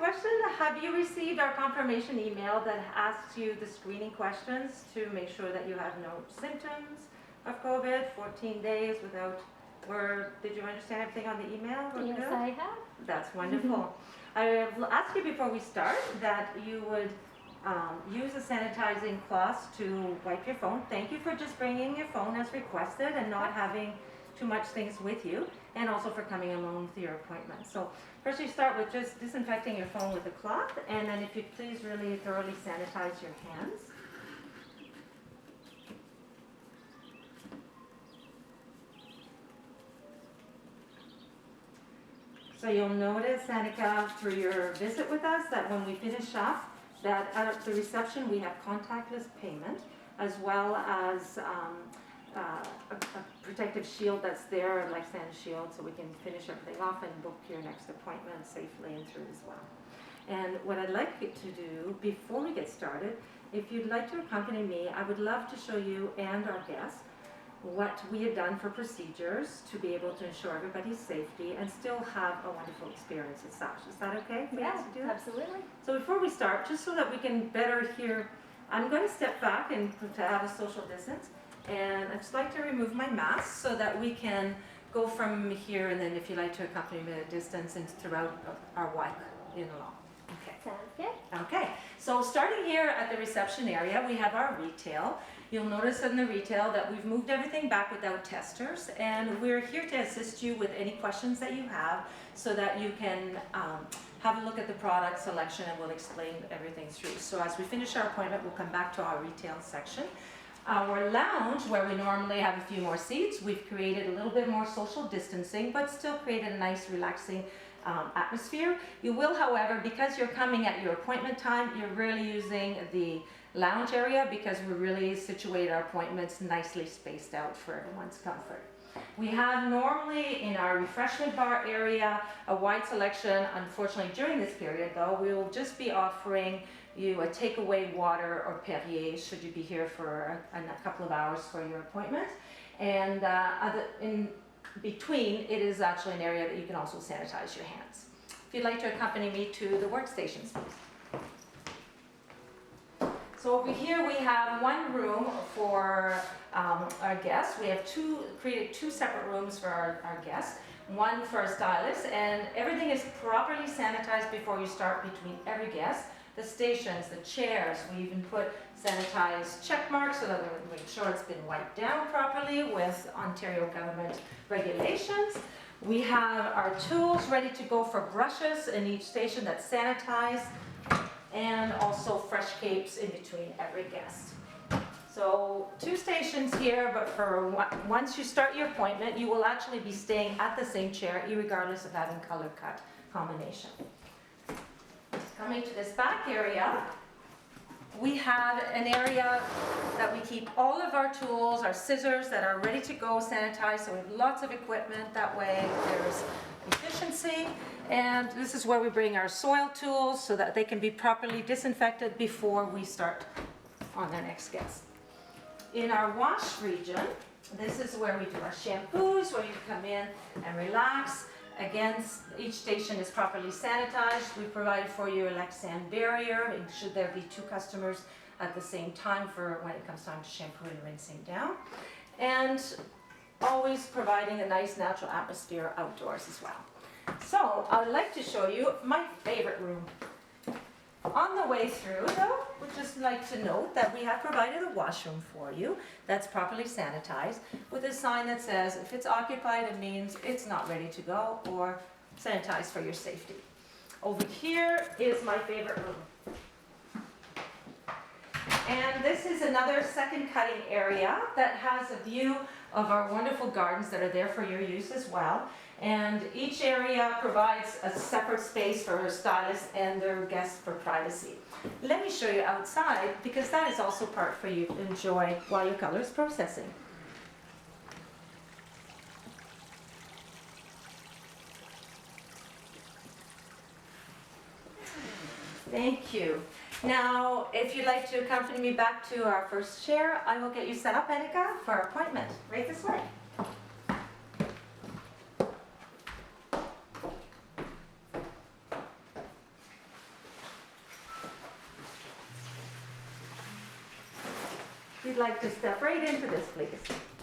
question, have you received our confirmation email that asks you the screening questions to make sure that you have no symptoms of COVID, 14 days without, did you understand everything on the email? Yes, good? I have. That's wonderful. I will ask you before we start that you would use a sanitizing cloth to wipe your phone. Thank you for just bringing your phone as requested and not having too much things with you, and also for coming along with your appointment. So first you start with just disinfecting your phone with a cloth, and then if you please really thoroughly sanitize your hands. So you'll notice, Annika, through your visit with us, that when we finish up, that at the reception we have contactless payment, as well as a protective shield that's there, like Santa Shield, so we can finish everything off and book your next appointment safely and through as well. And what I'd like you to do before we get started, if you'd like to accompany me, I would love to show you and our guests what we have done for procedures to be able to ensure everybody's safety and still have a wonderful experience at Saje. Is that okay? Yeah, absolutely. So before we start, just so that we can better hear, I'm going to step back and to have a social distance, and I'd just like to remove my mask so that we can go from here, and then if you'd like to accompany me at a distance and throughout our walk in along. Okay. Sounds good. Okay, so starting here at the reception area, we have our retail. You'll notice in the retail that we've moved everything back without testers, and we're here to assist you with any questions that you have so that you can have a look at the product selection, and we'll explain everything through. So as we finish our appointment, we'll come back to our retail section. Our lounge, where we normally have a few more seats, we've created a little bit more social distancing, but still created a nice relaxing atmosphere. You will, however, because you're coming at your appointment time, you're really using the lounge area because we really situate our appointments nicely spaced out for everyone's comfort. We have normally in our refreshment bar area a wide selection. Unfortunately, during this period though, we will just be offering you a takeaway water or Perrier should you be here for a couple of hours for your appointment. And in between, it is actually an area that you can also sanitize your hands. If you'd like to accompany me to the workstations, please. So over here we have one room for our guests. We have created two separate rooms for our guests. One for a stylist, and everything is properly sanitized before you start between every guest. The stations, the chairs, we even put sanitized check marks so that we make sure it's been wiped down properly with Ontario government regulations. We have our tools ready to go for brushes in each station that's sanitized, and also fresh capes in between every guest. So 2 stations here, but for once you start your appointment, you will actually be staying at the same chair, regardless of having color cut combination. Coming to this back area, we have an area that we keep all of our tools, our scissors that are ready to go sanitized, so we have lots of equipment. That way there's efficiency. And this is where we bring our soil tools so that they can be properly disinfected before we start on the next guest. In our wash region, this is where we do our shampoos, where you come in and relax. Again, each station is properly sanitized. We provide for you a Lexan barrier, should there be 2 customers at the same time for when it comes time to shampoo and rinsing down. And always providing a nice natural atmosphere outdoors as well. So I'd like to show you my favorite room. On the way through though, we'd just like to note that we have provided a washroom for you that's properly sanitized with a sign that says if it's occupied, it means it's not ready to go, or sanitized for your safety. Over here is my favorite room. And this is another second cutting area that has a view of our wonderful gardens that are there for your use as well. And each area provides a separate space for stylists and their guests for privacy. Let me show you outside, because that is also part for you to enjoy while your color is processing. Thank you. Now, if you'd like to accompany me back to our first chair, I will get you set up, Annika, for our appointment. Right this way. you'd like to step right into this, please.